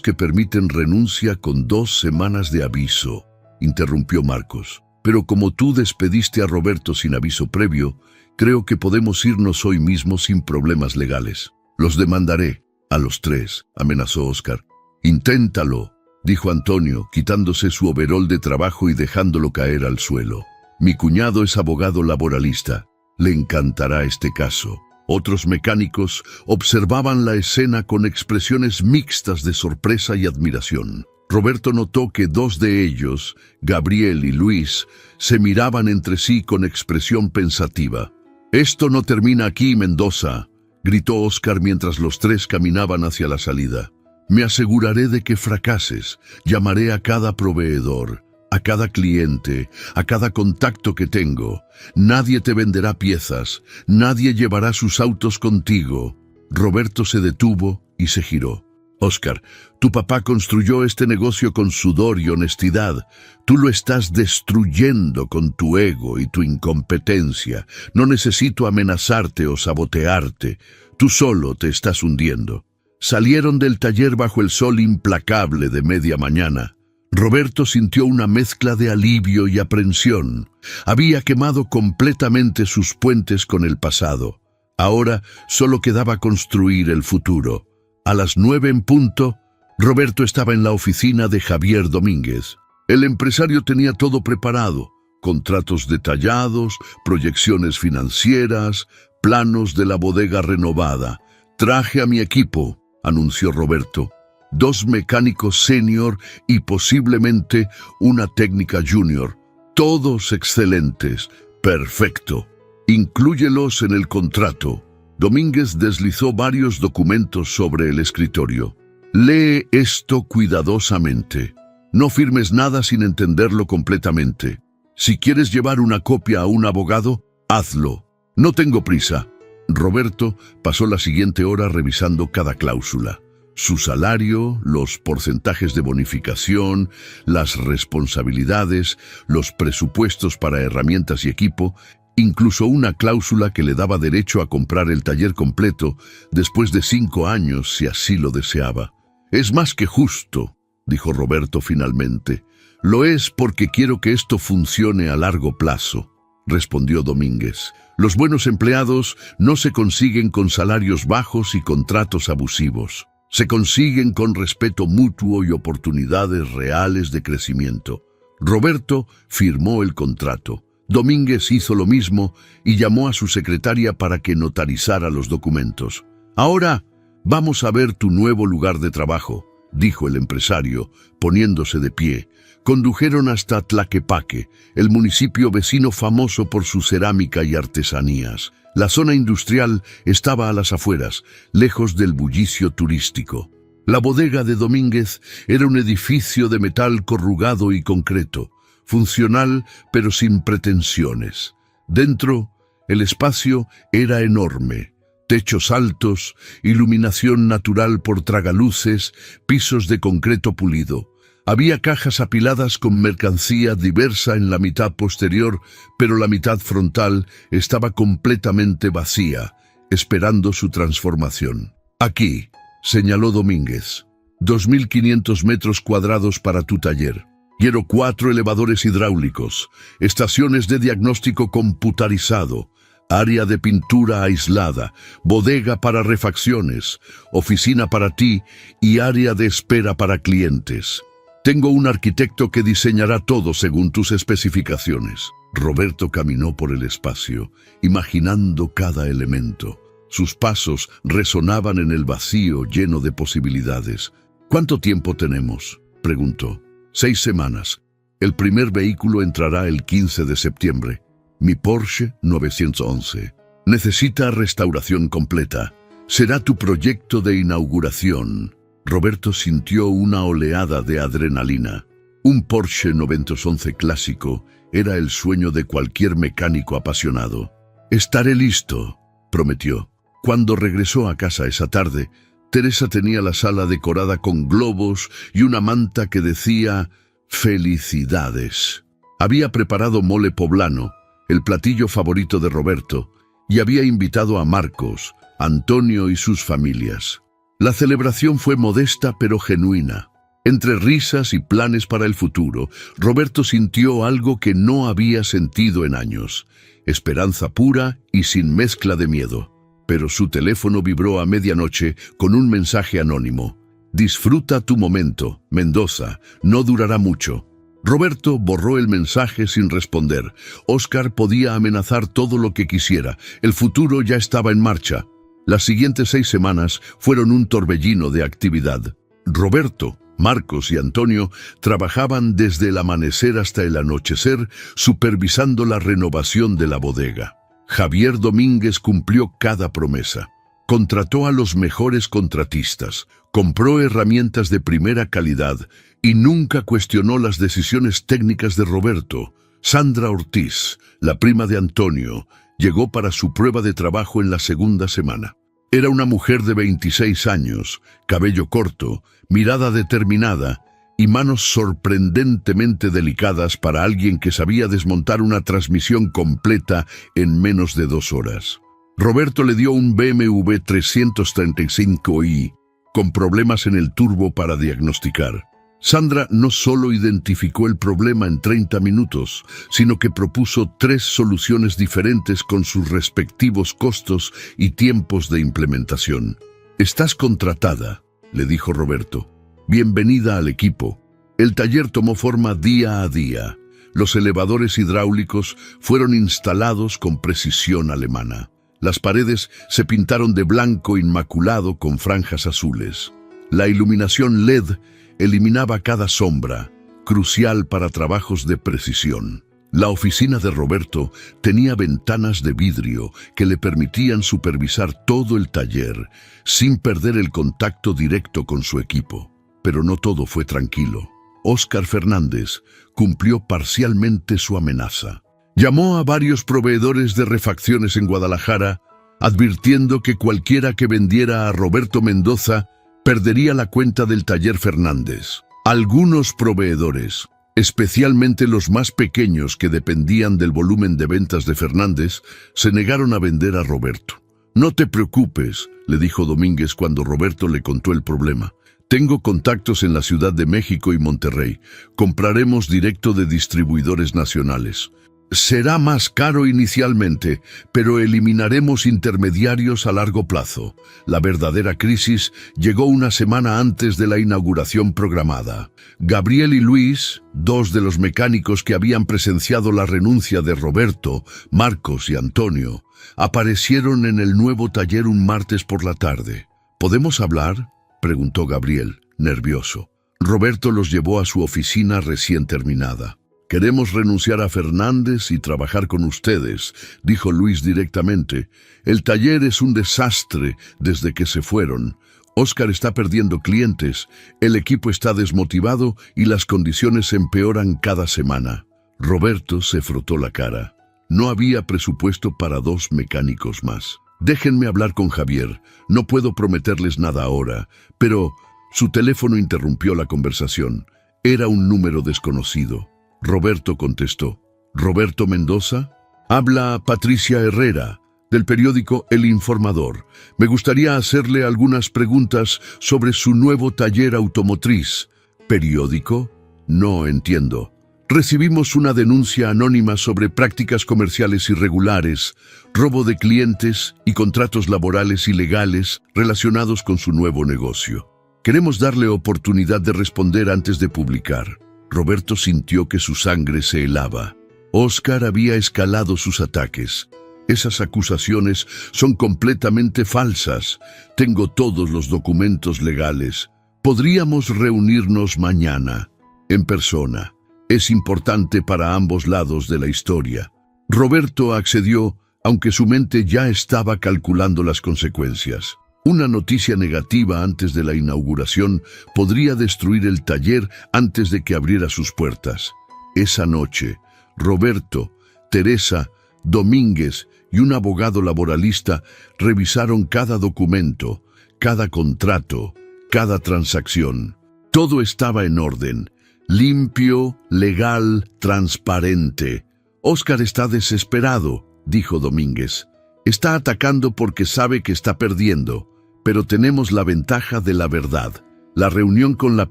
que permiten renuncia con 2 semanas de aviso», interrumpió Marcos. «Pero como tú despediste a Roberto sin aviso previo, creo que podemos irnos hoy mismo sin problemas legales. Los demandaré a los 3, amenazó Óscar. «Inténtalo», dijo Antonio, quitándose su overol de trabajo y dejándolo caer al suelo. «Mi cuñado es abogado laboralista. Le encantará este caso». Otros mecánicos observaban la escena con expresiones mixtas de sorpresa y admiración. Roberto notó que 2 de ellos, Gabriel y Luis, se miraban entre sí con expresión pensativa. «Esto no termina aquí, Mendoza», gritó Óscar mientras los 3 caminaban hacia la salida. «Me aseguraré de que fracases. Llamaré a cada proveedor, a cada cliente, a cada contacto que tengo. Nadie te venderá piezas, nadie llevará sus autos contigo». Roberto se detuvo y se giró. «Óscar, tu papá construyó este negocio con sudor y honestidad. Tú lo estás destruyendo con tu ego y tu incompetencia. No necesito amenazarte o sabotearte. Tú solo te estás hundiendo». Salieron del taller bajo el sol implacable de media mañana. Roberto sintió una mezcla de alivio y aprensión. Había quemado completamente sus puentes con el pasado. Ahora solo quedaba construir el futuro. A las 9 en punto, Roberto estaba en la oficina de Javier Domínguez. El empresario tenía todo preparado: contratos detallados, proyecciones financieras, planos de la bodega renovada. «Traje a mi equipo», anunció Roberto. 2 mecánicos senior y posiblemente una técnica junior. Todos excelentes. «Perfecto. Inclúyelos en el contrato». Domínguez deslizó varios documentos sobre el escritorio. «Lee esto cuidadosamente. No firmes nada sin entenderlo completamente. Si quieres llevar una copia a un abogado, hazlo. No tengo prisa». Roberto pasó la siguiente hora revisando cada cláusula. Su salario, los porcentajes de bonificación, las responsabilidades, los presupuestos para herramientas y equipo, incluso una cláusula que le daba derecho a comprar el taller completo después de 5 años si así lo deseaba. «Es más que justo», dijo Roberto finalmente. «Lo es porque quiero que esto funcione a largo plazo», respondió Domínguez. «Los buenos empleados no se consiguen con salarios bajos y contratos abusivos. Se consiguen con respeto mutuo y oportunidades reales de crecimiento». Roberto firmó el contrato. Domínguez hizo lo mismo y llamó a su secretaria para que notarizara los documentos. «Ahora vamos a ver tu nuevo lugar de trabajo», dijo el empresario, poniéndose de pie. Condujeron hasta Tlaquepaque, el municipio vecino famoso por su cerámica y artesanías. La zona industrial estaba a las afueras, lejos del bullicio turístico. La bodega de Domínguez era un edificio de metal corrugado y concreto, funcional pero sin pretensiones. Dentro, el espacio era enorme. Techos altos, iluminación natural por tragaluces, pisos de concreto pulido. Había cajas apiladas con mercancía diversa en la mitad posterior, pero la mitad frontal estaba completamente vacía, esperando su transformación. «Aquí», señaló Domínguez, 2.500 metros cuadrados para tu taller. Quiero 4 elevadores hidráulicos, estaciones de diagnóstico computarizado, área de pintura aislada, bodega para refacciones, oficina para ti y área de espera para clientes. Tengo un arquitecto que diseñará todo según tus especificaciones». Roberto caminó por el espacio, imaginando cada elemento. Sus pasos resonaban en el vacío lleno de posibilidades. «¿Cuánto tiempo tenemos?», preguntó. 6 semanas. El primer vehículo entrará el 15 de septiembre. Mi Porsche 911. Necesita restauración completa. Será tu proyecto de inauguración. Roberto sintió una oleada de adrenalina. Un Porsche 911 clásico era el sueño de cualquier mecánico apasionado. «Estaré listo», prometió. Cuando regresó a casa esa tarde, Teresa tenía la sala decorada con globos y una manta que decía «Felicidades». Había preparado mole poblano, el platillo favorito de Roberto, y había invitado a Marcos, Antonio y sus familias. La celebración fue modesta pero genuina. Entre risas y planes para el futuro, Roberto sintió algo que no había sentido en años: esperanza pura y sin mezcla de miedo. Pero su teléfono vibró a medianoche con un mensaje anónimo. «Disfruta tu momento, Mendoza, no durará mucho». Roberto borró el mensaje sin responder. Óscar podía amenazar todo lo que quisiera. El futuro ya estaba en marcha. Las siguientes 6 semanas fueron un torbellino de actividad. Roberto, Marcos y Antonio trabajaban desde el amanecer hasta el anochecer, supervisando la renovación de la bodega. Javier Domínguez cumplió cada promesa. Contrató a los mejores contratistas, compró herramientas de primera calidad y nunca cuestionó las decisiones técnicas de Roberto. Sandra Ortiz, la prima de Antonio, llegó para su prueba de trabajo en la segunda semana. Era una mujer de 26 años, cabello corto, mirada determinada y manos sorprendentemente delicadas para alguien que sabía desmontar una transmisión completa en menos de 2 horas. Roberto le dio un BMW 335i con problemas en el turbo para diagnosticar. Sandra no solo identificó el problema en 30 minutos, sino que propuso 3 soluciones diferentes con sus respectivos costos y tiempos de implementación. «Estás contratada», le dijo Roberto. «Bienvenida al equipo». El taller tomó forma día a día. Los elevadores hidráulicos fueron instalados con precisión alemana. Las paredes se pintaron de blanco inmaculado con franjas azules. La iluminación LED eliminaba cada sombra, crucial para trabajos de precisión. La oficina de Roberto tenía ventanas de vidrio que le permitían supervisar todo el taller sin perder el contacto directo con su equipo. Pero no todo fue tranquilo. Óscar Fernández cumplió parcialmente su amenaza. Llamó a varios proveedores de refacciones en Guadalajara, advirtiendo que cualquiera que vendiera a Roberto Mendoza perdería la cuenta del taller Fernández. Algunos proveedores, especialmente los más pequeños que dependían del volumen de ventas de Fernández, se negaron a vender a Roberto. «No te preocupes», le dijo Domínguez cuando Roberto le contó el problema. «Tengo contactos en la Ciudad de México y Monterrey. Compraremos directo de distribuidores nacionales. Será más caro inicialmente, pero eliminaremos intermediarios a largo plazo». La verdadera crisis llegó una semana antes de la inauguración programada. Gabriel y Luis, 2 de los mecánicos que habían presenciado la renuncia de Roberto, Marcos y Antonio, aparecieron en el nuevo taller un martes por la tarde. «¿Podemos hablar?», preguntó Gabriel, nervioso. Roberto los llevó a su oficina recién terminada. «Queremos renunciar a Fernández y trabajar con ustedes», dijo Luis directamente. «El taller es un desastre desde que se fueron. Óscar está perdiendo clientes, el equipo está desmotivado y las condiciones empeoran cada semana». Roberto se frotó la cara. No había presupuesto para 2 mecánicos más. «Déjenme hablar con Javier. No puedo prometerles nada ahora». Pero su teléfono interrumpió la conversación. Era un número desconocido. Roberto contestó. «¿Roberto Mendoza?» «Habla Patricia Herrera, del periódico El Informador. Me gustaría hacerle algunas preguntas sobre su nuevo taller automotriz». «¿Periódico? No entiendo». «Recibimos una denuncia anónima sobre prácticas comerciales irregulares, robo de clientes y contratos laborales ilegales relacionados con su nuevo negocio. Queremos darle oportunidad de responder antes de publicar». Roberto sintió que su sangre se helaba. Óscar había escalado sus ataques. «Esas acusaciones son completamente falsas. Tengo todos los documentos legales. Podríamos reunirnos mañana, en persona. Es importante para ambos lados de la historia». Roberto accedió, aunque su mente ya estaba calculando las consecuencias. Una noticia negativa antes de la inauguración podría destruir el taller antes de que abriera sus puertas. Esa noche, Roberto, Teresa, Domínguez y un abogado laboralista revisaron cada documento, cada contrato, cada transacción. Todo estaba en orden, limpio, legal, transparente. «Óscar está desesperado», dijo Domínguez. «Está atacando porque sabe que está perdiendo, pero tenemos la ventaja de la verdad». La reunión con la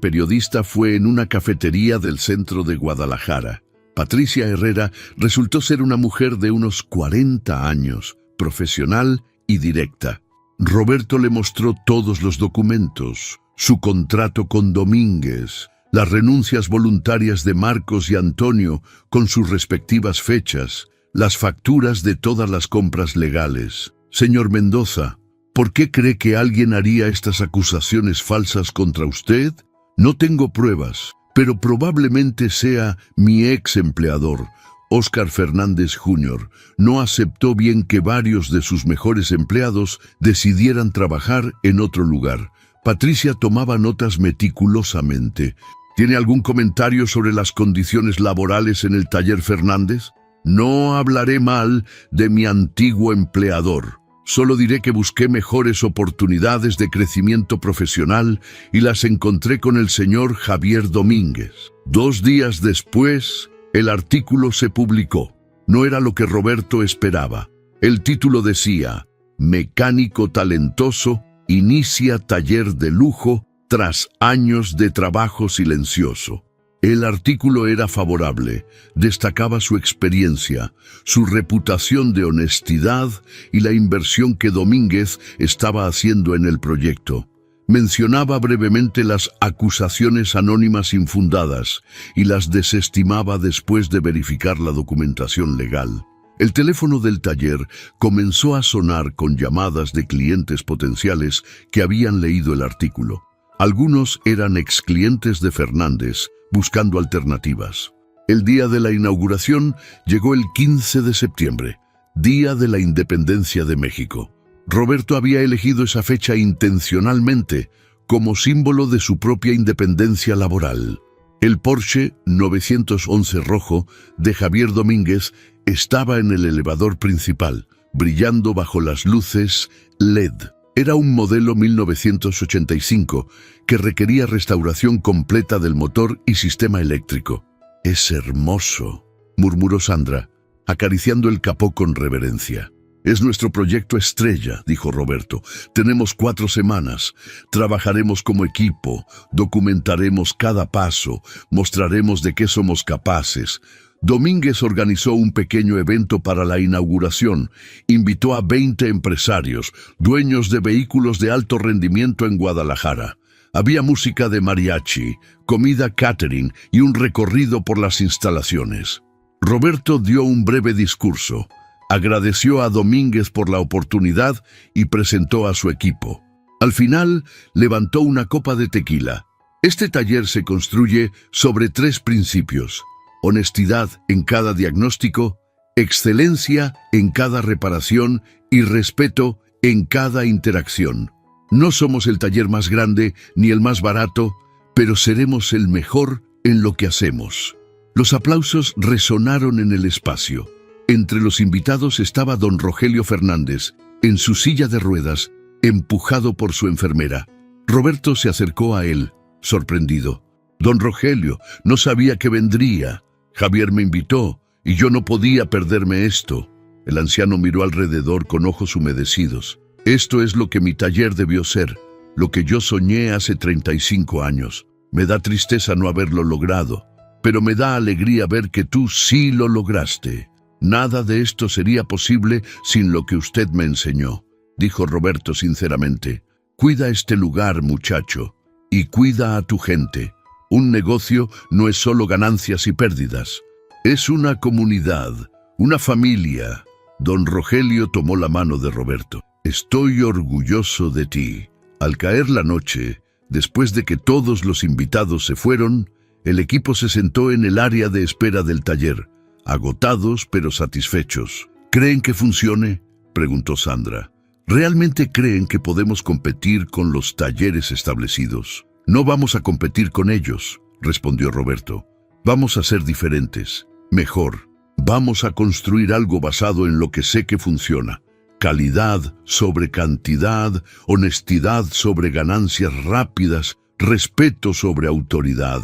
periodista fue en una cafetería del centro de Guadalajara. Patricia Herrera resultó ser una mujer de unos 40 años, profesional y directa. Roberto le mostró todos los documentos, su contrato con Domínguez, las renuncias voluntarias de Marcos y Antonio con sus respectivas fechas, las facturas de todas las compras legales. «Señor Mendoza, ¿por qué cree que alguien haría estas acusaciones falsas contra usted? No tengo pruebas, pero probablemente sea mi ex empleador, Óscar Fernández Jr. No aceptó bien que varios de sus mejores empleados decidieran trabajar en otro lugar». Patricia tomaba notas meticulosamente. «¿Tiene algún comentario sobre las condiciones laborales en el taller Fernández?» «No hablaré mal de mi antiguo empleador. Solo diré que busqué mejores oportunidades de crecimiento profesional y las encontré con el señor Javier Domínguez». 2 días después, el artículo se publicó. No era lo que Roberto esperaba. El título decía: «Mecánico talentoso inicia taller de lujo tras años de trabajo silencioso». El artículo era favorable, destacaba su experiencia, su reputación de honestidad y la inversión que Domínguez estaba haciendo en el proyecto. Mencionaba brevemente las acusaciones anónimas infundadas y las desestimaba después de verificar la documentación legal. El teléfono del taller comenzó a sonar con llamadas de clientes potenciales que habían leído el artículo. Algunos eran exclientes de Fernández, buscando alternativas. El día de la inauguración llegó el 15 de septiembre, Día de la Independencia de México. Roberto había elegido esa fecha intencionalmente como símbolo de su propia independencia laboral. El Porsche 911 rojo de Javier Domínguez estaba en el elevador principal, brillando bajo las luces LED. Era un modelo 1985 que requería restauración completa del motor y sistema eléctrico. «Es hermoso», murmuró Sandra, acariciando el capó con reverencia. «Es nuestro proyecto estrella», dijo Roberto. «Tenemos 4 semanas. Trabajaremos como equipo, documentaremos cada paso, mostraremos de qué somos capaces». Domínguez organizó un pequeño evento para la inauguración. Invitó a 20 empresarios, dueños de vehículos de alto rendimiento en Guadalajara. Había música de mariachi, comida catering y un recorrido por las instalaciones. Roberto dio un breve discurso, agradeció a Domínguez por la oportunidad y presentó a su equipo. Al final, levantó una copa de tequila. Este taller se construye sobre 3 principios: honestidad en cada diagnóstico, excelencia en cada reparación y respeto en cada interacción. No somos el taller más grande ni el más barato, pero seremos el mejor en lo que hacemos. Los aplausos resonaron en el espacio. Entre los invitados estaba don Rogelio Fernández, en su silla de ruedas, empujado por su enfermera. Roberto se acercó a él, sorprendido. «Don Rogelio, no sabía que vendría. Javier me invitó y yo no podía perderme esto». El anciano miró alrededor con ojos humedecidos. «Esto es lo que mi taller debió ser, lo que yo soñé hace 35 años. Me da tristeza no haberlo logrado, pero me da alegría ver que tú sí lo lograste. Nada de esto sería posible sin lo que usted me enseñó», dijo Roberto sinceramente. «Cuida este lugar, muchacho, y cuida a tu gente. Un negocio no es solo ganancias y pérdidas. Es una comunidad, una familia». Don Rogelio tomó la mano de Roberto. «Estoy orgulloso de ti». Al caer la noche, después de que todos los invitados se fueron, el equipo se sentó en el área de espera del taller, agotados pero satisfechos. ¿Creen que funcione?, preguntó Sandra. ¿Realmente creen que podemos competir con los talleres establecidos? No vamos a competir con ellos, respondió Roberto. Vamos a ser diferentes, mejor. Vamos a construir algo basado en lo que sé que funciona. Calidad sobre cantidad, honestidad sobre ganancias rápidas, respeto sobre autoridad.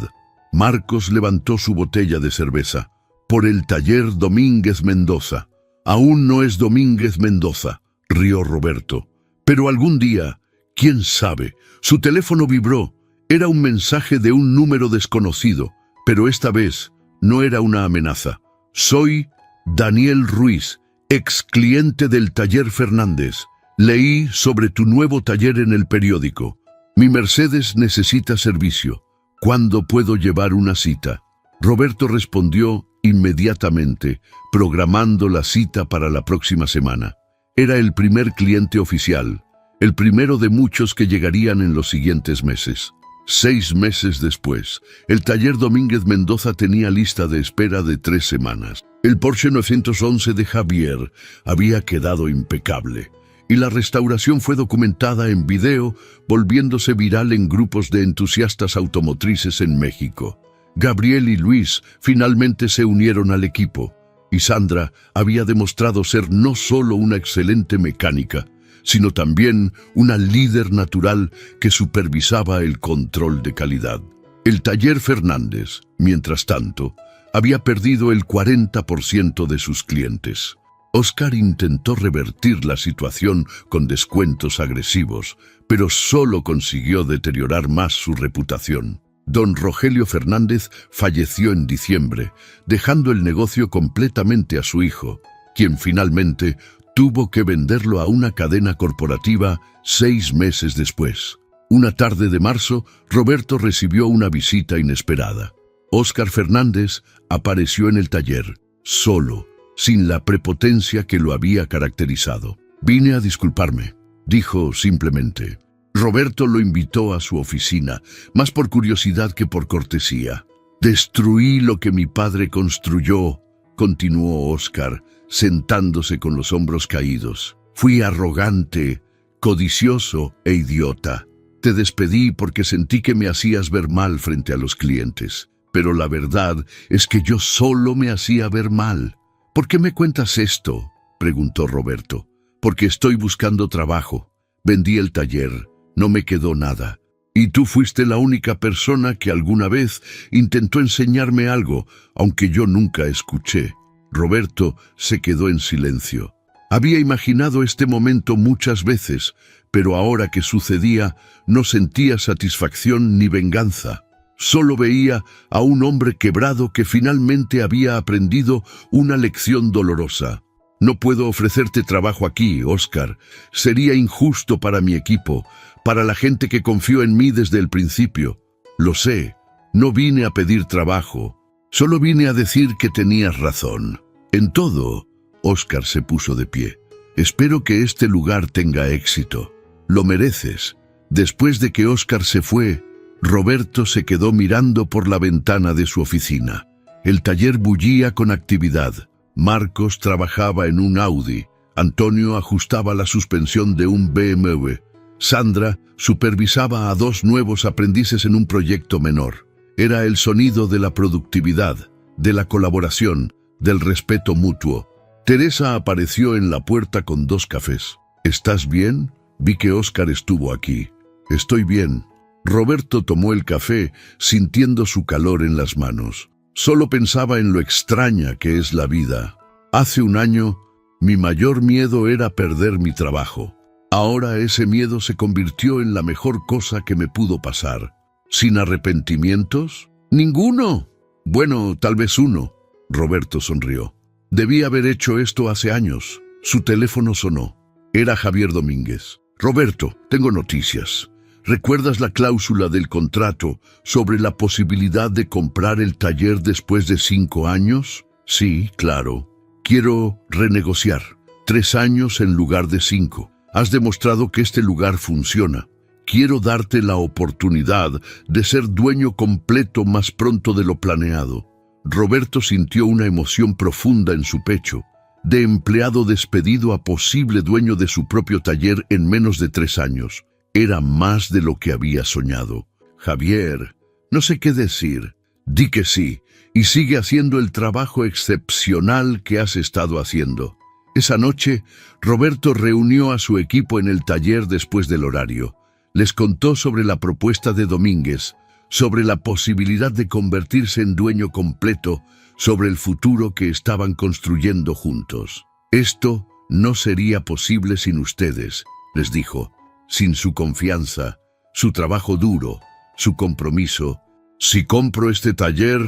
Marcos levantó su botella de cerveza. Por el taller Domínguez Mendoza. Aún no es Domínguez Mendoza, rió Roberto. Pero algún día, quién sabe, su teléfono vibró. Era un mensaje de un número desconocido, pero esta vez no era una amenaza. Soy Daniel Ruiz, ex cliente del taller Fernández. Leí sobre tu nuevo taller en el periódico. Mi Mercedes necesita servicio. ¿Cuándo puedo llevar una cita? Roberto respondió inmediatamente, programando la cita para la próxima semana. Era el primer cliente oficial, el primero de muchos que llegarían en los siguientes meses. 6 meses después, el taller Domínguez Mendoza tenía lista de espera de 3 semanas. El Porsche 911 de Javier había quedado impecable, y la restauración fue documentada en video, volviéndose viral en grupos de entusiastas automotrices en México. Gabriel y Luis finalmente se unieron al equipo, y Sandra había demostrado ser no solo una excelente mecánica, sino también una líder natural que supervisaba el control de calidad. El taller Fernández, mientras tanto, había perdido el 40% de sus clientes. Óscar intentó revertir la situación con descuentos agresivos, pero solo consiguió deteriorar más su reputación. Don Rogelio Fernández falleció en diciembre, dejando el negocio completamente a su hijo, quien finalmente tuvo que venderlo a una cadena corporativa 6 meses después. Una tarde de marzo, Roberto recibió una visita inesperada. Óscar Fernández apareció en el taller, solo, sin la prepotencia que lo había caracterizado. «Vine a disculparme», dijo simplemente. Roberto lo invitó a su oficina, más por curiosidad que por cortesía. «Destruí lo que mi padre construyó», continuó Óscar, sentándose con los hombros caídos. «Fui arrogante, codicioso e idiota. Te despedí porque sentí que me hacías ver mal frente a los clientes. Pero la verdad es que yo solo me hacía ver mal». «¿Por qué me cuentas esto?», preguntó Roberto. «Porque estoy buscando trabajo. Vendí el taller. No me quedó nada. Y tú fuiste la única persona que alguna vez intentó enseñarme algo, aunque yo nunca escuché». Roberto se quedó en silencio. Había imaginado este momento muchas veces, pero ahora que sucedía, no sentía satisfacción ni venganza. Solo veía a un hombre quebrado que finalmente había aprendido una lección dolorosa. «No puedo ofrecerte trabajo aquí, Óscar. Sería injusto para mi equipo, para la gente que confió en mí desde el principio. Lo sé, no vine a pedir trabajo. Solo vine a decir que tenías razón. En todo», Óscar se puso de pie. «Espero que este lugar tenga éxito. Lo mereces». Después de que Óscar se fue, Roberto se quedó mirando por la ventana de su oficina. El taller bullía con actividad. Marcos trabajaba en un Audi. Antonio ajustaba la suspensión de un BMW. Sandra supervisaba a 2 nuevos aprendices en un proyecto menor. Era el sonido de la productividad, de la colaboración, del respeto mutuo. Teresa apareció en la puerta con 2 cafés. «¿Estás bien? Vi que Óscar estuvo aquí». «Estoy bien». Roberto tomó el café, sintiendo su calor en las manos. Solo pensaba en lo extraña que es la vida. Hace un año, mi mayor miedo era perder mi trabajo. Ahora ese miedo se convirtió en la mejor cosa que me pudo pasar. ¿Sin arrepentimientos? ¡Ninguno! Bueno, tal vez uno. Roberto sonrió. Debí haber hecho esto hace años. Su teléfono sonó. Era Javier Domínguez. «Roberto, tengo noticias. ¿Recuerdas la cláusula del contrato sobre la posibilidad de comprar el taller después de 5 años? Sí, claro. Quiero renegociar. 3 años en lugar de 5. Has demostrado que este lugar funciona. Quiero darte la oportunidad de ser dueño completo más pronto de lo planeado». Roberto sintió una emoción profunda en su pecho. de empleado despedido a posible dueño de su propio taller en menos de 3 años. Era más de lo que había soñado. Javier, no sé qué decir. Di que sí, y sigue haciendo el trabajo excepcional que has estado haciendo. Esa noche, Roberto reunió a su equipo en el taller después del horario. Les contó sobre la propuesta de Domínguez, sobre la posibilidad de convertirse en dueño completo, sobre el futuro que estaban construyendo juntos. Esto no sería posible sin ustedes, les dijo, sin su confianza, su trabajo duro, su compromiso. Si compro este taller,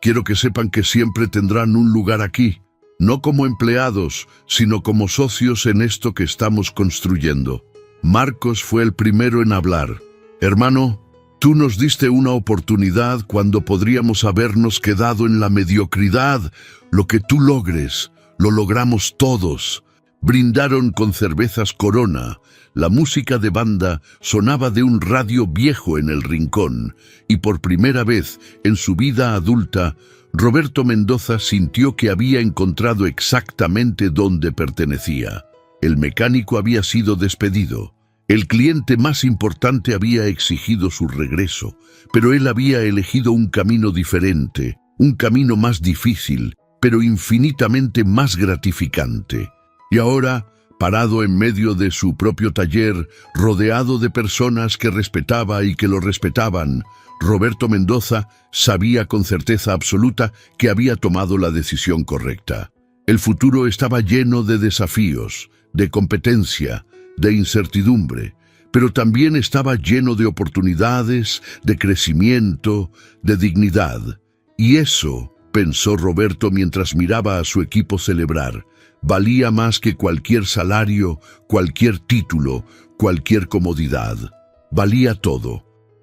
quiero que sepan que siempre tendrán un lugar aquí, no como empleados, sino como socios en esto que estamos construyendo. Marcos fue el primero en hablar. Hermano, tú nos diste una oportunidad cuando podríamos habernos quedado en la mediocridad. Lo que tú logres, lo logramos todos. Brindaron con cervezas Corona. La música de banda sonaba de un radio viejo en el rincón, y por primera vez en su vida adulta, Roberto Mendoza sintió que había encontrado exactamente dónde pertenecía. El mecánico había sido despedido. El cliente más importante había exigido su regreso, pero él había elegido un camino diferente, un camino más difícil, pero infinitamente más gratificante. Y ahora, parado en medio de su propio taller, rodeado de personas que respetaba y que lo respetaban, Roberto Mendoza sabía con certeza absoluta que había tomado la decisión correcta. El futuro estaba lleno de desafíos, de competencia, de incertidumbre, pero también estaba lleno de oportunidades, de crecimiento, de dignidad. Y eso, pensó Roberto mientras miraba a su equipo celebrar, valía más que cualquier salario, cualquier título, cualquier comodidad. Valía todo.